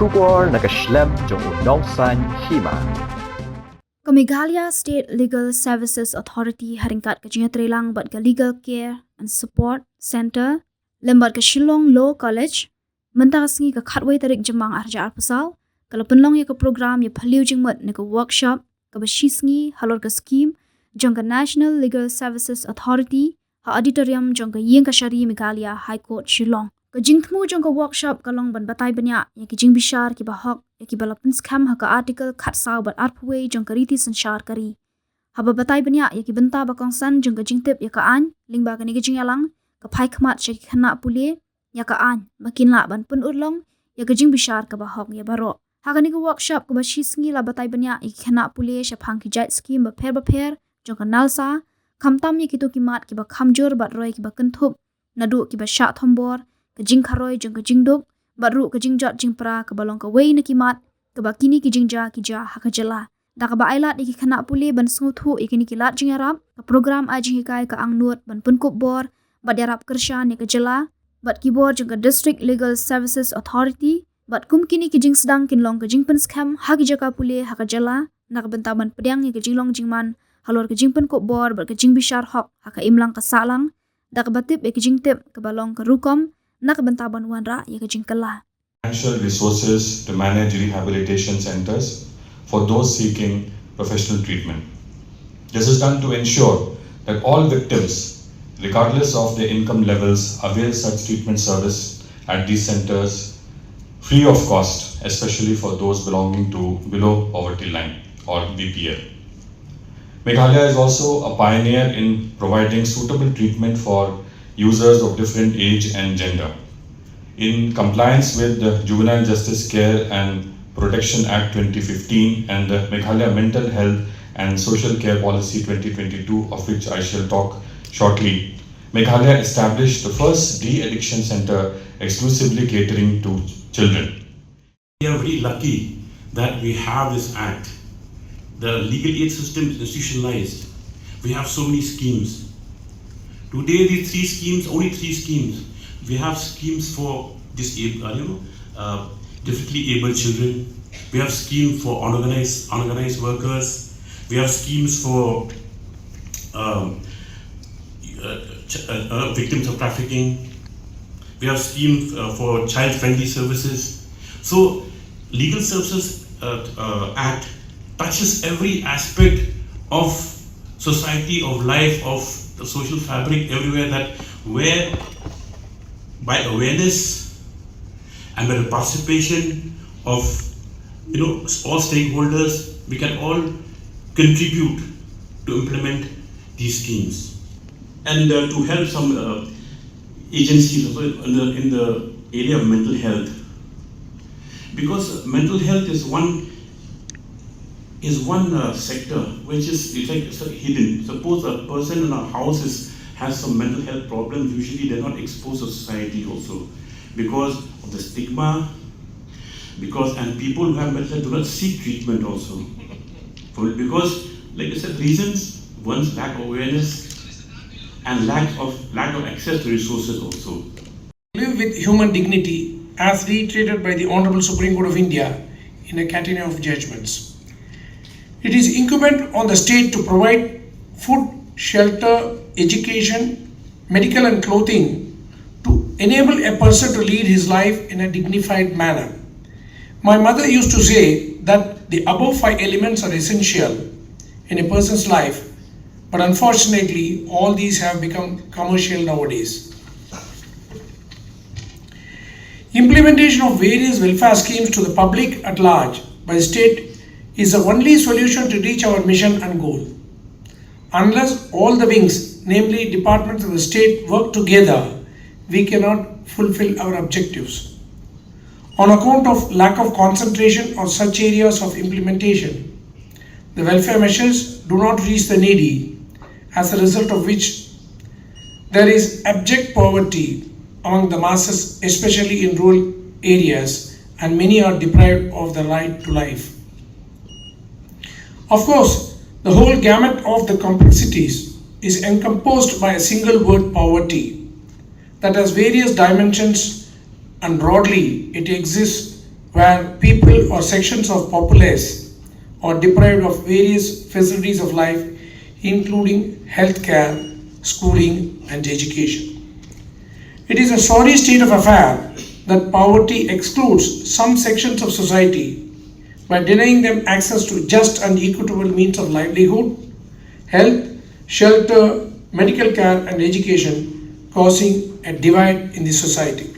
Shubor nakaslem jong Nalsa Hima. Meghalaya State Legal Services Authority haringkat ke Trelang bat ke Legal Care and Support Center lembat ke Pynlong Law College mentang sengi ke khatway tarik jemang arja arpasal kalau Pynlong ya ke program ya phaliu jingmat ne ke workshop ke beshisngi Halor ke Skhim jong ke National Legal Services Authority ha auditorium jong ke yeng ke Shari Meghalaya High Court Shillong ke jingthmu jong ke workshop kalong ban batai banyak ya ke jing bishar ki bahok ya ki balapun Skhim ha ke article khat saw bat arpway jong ke riti sanshar kari haba batai banyak ya ki benta bakong san jong ke jingtip ya ke an lingba ke ni ke jing yalang ke phai khmat she khana pule ya ka an makin la ban pun urlong ya ke jing bishar ke bahok ya baro ha ke ni ke workshop ke bashi sngi la batai banyak ya khana pule she phang ki jait scheme ba pher jong ke Nalsa khamtam ya ki to ki mat ki ba khamjor bat roi ki ba kenthup nadu ki ba sha thombor ke jing kharoi jong ke jing duk baru ke jing jot jing pra ke balong ke wei na ki mat ke ba kini ki jing ja ha ka jela da ka ba ailat ki khana pule ban sngu thu ikini ki lat jing arab ke program aji hikai ka angnut ban pun kup bor bat yarap kershan ya ke jela bat ki bor jong ke District Legal Services Authority bat kum kini ki jing sedang kinlong ke jing pen Skhim ha ki jaka pule ha ka jela nak bentaban pedang ya ke jinglong jingman Halor ke jing pen kup bor bat ke jing bishar hok ha ka imlang ka salang da ka batip ya ke jing tip ke balong ke rukom nak bentaban wanra ya ke jing kala financial resources to manage rehabilitation centers for those seeking professional treatment. This is done to ensure that all victims, regardless of their income levels, avail such treatment service at these centers free of cost, especially for those belonging to below poverty line or BPL. Meghalaya is also a pioneer in providing suitable treatment for users of different age and gender. In compliance with the Juvenile Justice Care and Protection Act 2015 and the Meghalaya Mental Health and Social Care Policy 2022, of which I shall talk shortly, Meghalaya established the first de-addiction center exclusively catering to children. We are very lucky that we have this act. The legal aid system is institutionalized. We have so many schemes. Today, these only three schemes. We have schemes for differently abled children. We have schemes for unorganized workers. We have schemes for victims of trafficking. We have schemes for child-friendly services. So, Legal Services Act touches every aspect of society, of life, of the social fabric everywhere, that where by awareness and by the participation of all stakeholders, we can all contribute to implement these schemes and to help some agencies in the area of mental health, because mental health is one sector which is hidden. Suppose a person in a house has some mental health problems, usually they're not exposed to society also because of the stigma, and people who have mental health do not seek treatment also. Because, like I said, reasons: one's lack of awareness and lack of access to resources also. Live with human dignity as reiterated by the Honorable Supreme Court of India in a catenary of judgments. It is incumbent on the state to provide food, shelter, education, medical and clothing to enable a person to lead his life in a dignified manner. My mother used to say that the above five elements are essential in a person's life, but unfortunately all these have become commercial nowadays. Implementation of various welfare schemes to the public at large by the state is the only solution to reach our mission and goal. Unless all the wings, namely departments of the state, work together, we cannot fulfill our objectives. On account of lack of concentration on such areas of implementation, the welfare measures do not reach the needy, as a result of which there is abject poverty among the masses, especially in rural areas, and many are deprived of the right to life. Of course, the whole gamut of the complexities is encompassed by a single word: poverty, that has various dimensions, and broadly it exists where people or sections of populace are deprived of various facilities of life, including healthcare, schooling, and education. It is a sorry state of affair that poverty excludes some sections of society by denying them access to just and equitable means of livelihood, health, shelter, medical care, and education, causing a divide in the society.